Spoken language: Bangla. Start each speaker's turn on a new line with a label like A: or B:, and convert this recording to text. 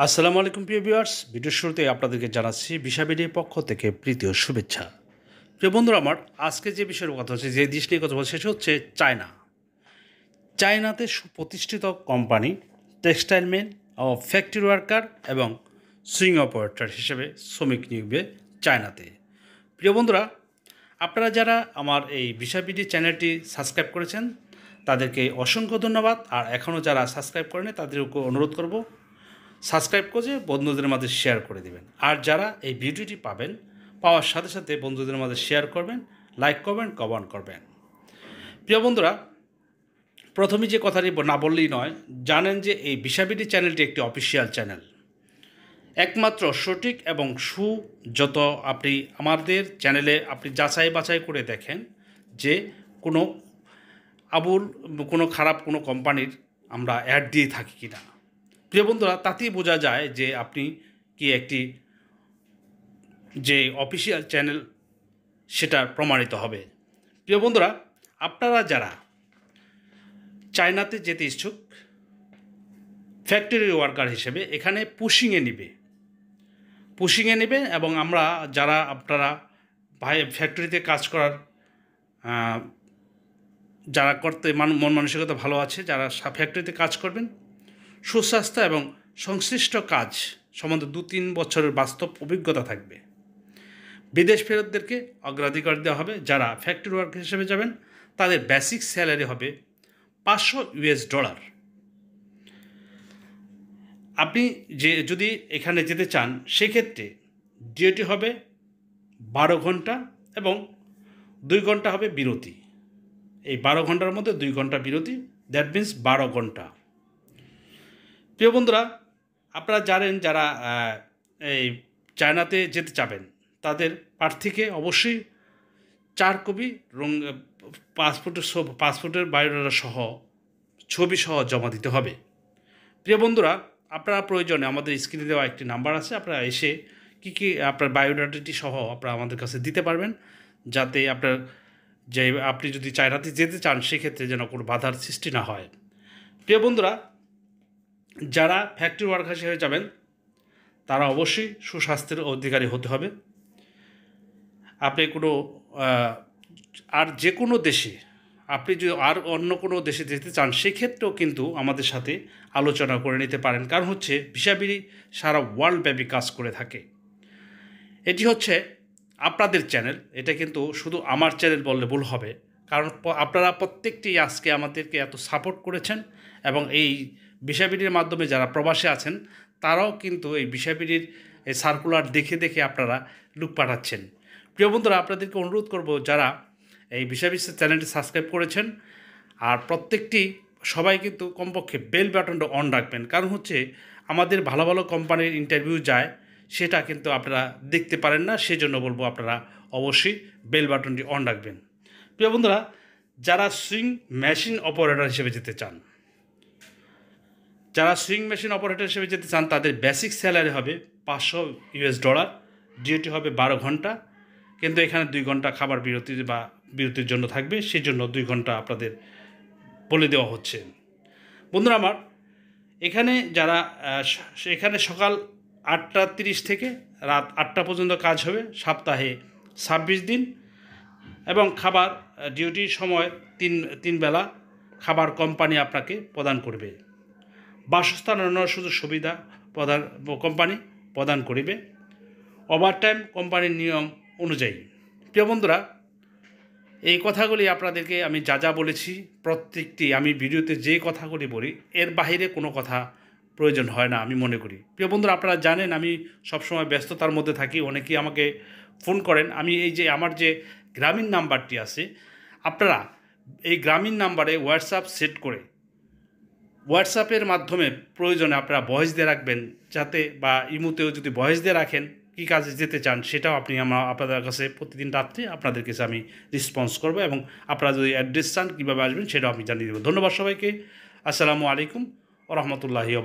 A: আসসালামু আলাইকুম প্রিয় ভিউয়ার্স, ভিডিওর শুরুতে আপনাদেরকে জানাচ্ছি ভিসাবিডির পক্ষ থেকে প্রীতি ও শুভেচ্ছা। প্রিয় বন্ধুরা আমার, আজকে যে বিষয়ের কথা হচ্ছে, যে দেশ নিয়ে কথা বলছে সেটা হচ্ছে চায়না। চায়নাতে সুপ্রতিষ্ঠিত কোম্পানি টেক্সটাইল মেন ও ফ্যাক্টরি ওয়ার্কার এবং সুইং অপারেটর হিসেবে শ্রমিক নিয়োগবে চায়নাতে। প্রিয় বন্ধুরা, আপনারা যারা আমার এই ভিসাবিডি চ্যানেলটি সাবস্ক্রাইব করেছেন তাদেরকে অসংখ্য ধন্যবাদ। আর এখনও যারা সাবস্ক্রাইব করেনি তাদেরকে অনুরোধ করব সাবস্ক্রাইব করে বন্ধুদের মাঝে শেয়ার করে দেবেন। আর যারা এই ভিডিওটি পাওয়ার সাথে সাথে বন্ধুদের মাঝে শেয়ার করবেন, লাইক করবেন, কমেন্ট করবেন। প্রিয় বন্ধুরা, প্রথমে যে কথাটি না বললেই নয়, জানেন যে এই ভিসাবিডি চ্যানেলটি একটি অফিসিয়াল চ্যানেল। একমাত্র সঠিক এবং যত আপনি আমাদের চ্যানেলে আপনি যাচাই বাছাই করে দেখেন যে কোনো কোনো খারাপ কোনো কোম্পানির আমরা অ্যাড দিয়ে থাকি কিনা। প্রিয় বন্ধুরা, তাতেই বোঝা যায় যে আপনি কি একটি যে অফিসিয়াল চ্যানেল সেটা প্রমাণিত হবে। প্রিয় বন্ধুরা, আপনারা যারা চায়নাতে যেতে ইচ্ছুক ফ্যাক্টরি ওয়ার্কার হিসেবে, এখানে পুশিংয়ে নেবে এবং আমরা যারা আপনারা ফ্যাক্টরিতে কাজ করার যারা করতে মন মানসিকতা ভালো আছে, যারা ফ্যাক্টরিতে কাজ করবেন, সুস্বাস্থ্য এবং সংশ্লিষ্ট কাজ সম্বন্ধে 2-3 বছরের বাস্তব অভিজ্ঞতা থাকবে। বিদেশ ফেরতদেরকে অগ্রাধিকার দেওয়া হবে। যারা ফ্যাক্টরি ওয়ার্কার হিসেবে যাবেন তাদের বেসিক স্যালারি হবে $500। আপনি যদি এখানে যেতে চান সেক্ষেত্রে ডিউটি হবে 12 ঘন্টা এবং 2 ঘন্টা হবে বিরতি। এই 12 ঘন্টার মধ্যে 2 ঘন্টা বিরতি, দ্যাট মিন্স 12 ঘন্টা। প্রিয় বন্ধুরা, আপনারা জানেন যারা এই চায়নাতে যেতে চাবেন তাদের প্রার্থীকে অবশ্যই 4 কপি পাসপোর্টের বায়োডাটা সহ ছবি সহ জমা দিতে হবে। প্রিয় বন্ধুরা, আপনারা প্রয়োজনে আমাদের স্ক্রিনে দেওয়া একটি নাম্বার আছে, আপনারা এসে কী আপনার বায়োডাটাটি সহ আপনারা আমাদের কাছে দিতে পারবেন, যাতে আপনি যদি চায়নাতে যেতে চান সেক্ষেত্রে যেন কোনো বাধার সৃষ্টি না হয়। প্রিয় বন্ধুরা, যারা ফ্যাক্টরি ওয়ার্কার হিসেবে যাবেন তারা অবশ্যই সুস্বাস্থ্যের অধিকারী হতে হবে। আপনি আর যে কোনো দেশে আপনি যদি অন্য কোনো দেশে যেতে চান সেক্ষেত্রেও কিন্তু আমাদের সাথে আলোচনা করে নিতে পারেন। কারণ হচ্ছে ভিসাবিডি সারা ওয়ার্ল্ড ব্যাপী কাজ করে থাকে। এটি হচ্ছে আপনাদের চ্যানেল, এটা কিন্তু শুধু আমার চ্যানেল বললে ভুল হবে। কারণ আপনারা প্রত্যেকটি আজকে আমাদেরকে এত সাপোর্ট করেছেন এবং এই ভিসাবিডির মাধ্যমে যারা প্রবাসে আছেন তারাও কিন্তু এই ভিসাবিডির এই সার্কুলার দেখে আপনারা লুক পাঠাচ্ছেন। প্রিয় বন্ধুরা, আপনাদেরকে অনুরোধ করব যারা এই ভিসাবিডি চ্যানেলটি সাবস্ক্রাইব করেছেন আর প্রত্যেকটি সবাই কিন্তু কমপক্ষে বেল বাটনটা অন রাখবেন। কারণ হচ্ছে আমাদের ভালো ভালো কোম্পানির ইন্টারভিউ যায়, সেটা কিন্তু আপনারা দেখতে পারেন না, সেজন্য বলবো আপনারা অবশ্যই বেল বাটনটি অন রাখবেন। প্রিয় বন্ধুরা, যারা সুইং মেশিন অপারেটর হিসেবে যেতে চান তাদের বেসিক স্যালারি হবে $500, ডিউটি হবে 12 ঘন্টা, কিন্তু এখানে 2 ঘন্টা খাবার বিরতির জন্য থাকবে, সেই জন্য 2 ঘন্টা আপনাদের বলে দেওয়া হচ্ছে। বন্ধুরা আমার, এখানে সকাল 8:30 থেকে রাত 8টা পর্যন্ত কাজ হবে, সপ্তাহে 26 দিন, এবং খাবার ডিউটির সময় 3 বেলা খাবার কোম্পানি আপনাকে প্রদান করবে। বাসস্থান অন্য সুযোগ সুবিধা কোম্পানি প্রদান করিবে ওভারটাইম কোম্পানির নিয়ম অনুযায়ী। প্রিয় বন্ধুরা, এই কথাগুলি আপনাদেরকে আমি যা বলেছি প্রত্যেকটি আমি ভিডিওতে যে কথাগুলি বলি এর বাহিরে কোনো কথা প্রয়োজন হয় না আমি মনে করি। প্রিয় বন্ধুরা, আপনারা জানেন আমি সবসময় ব্যস্ততার মধ্যে থাকি, অনেকেই আমাকে ফোন করেন। আমি আমার যে গ্রামীণ নাম্বারটি আছে, আপনারা এই গ্রামীণ নাম্বারে হোয়াটসঅ্যাপ সেট করে হোয়াটসঅ্যাপের মাধ্যমে প্রয়োজনে আপনারা ভয়েস দিয়ে রাখবেন, যাতে বা ইমোতেও যদি ভয়েস দিয়ে রাখেন কী কাজে যেতে চান সেটাও আপনাদের কাছে প্রতিদিন রাত্রে আপনাদের কাছে আমি রেসপন্স করব, এবং আপনারা যদি অ্যাড্রেস চান কীভাবে আসবেন সেটাও আমি জানিয়ে দেবো। ধন্যবাদ সবাইকে। আসসালামু আলাইকুম ওয়া রাহমাতুল্লাহি ওয়া বারাকাতুহু।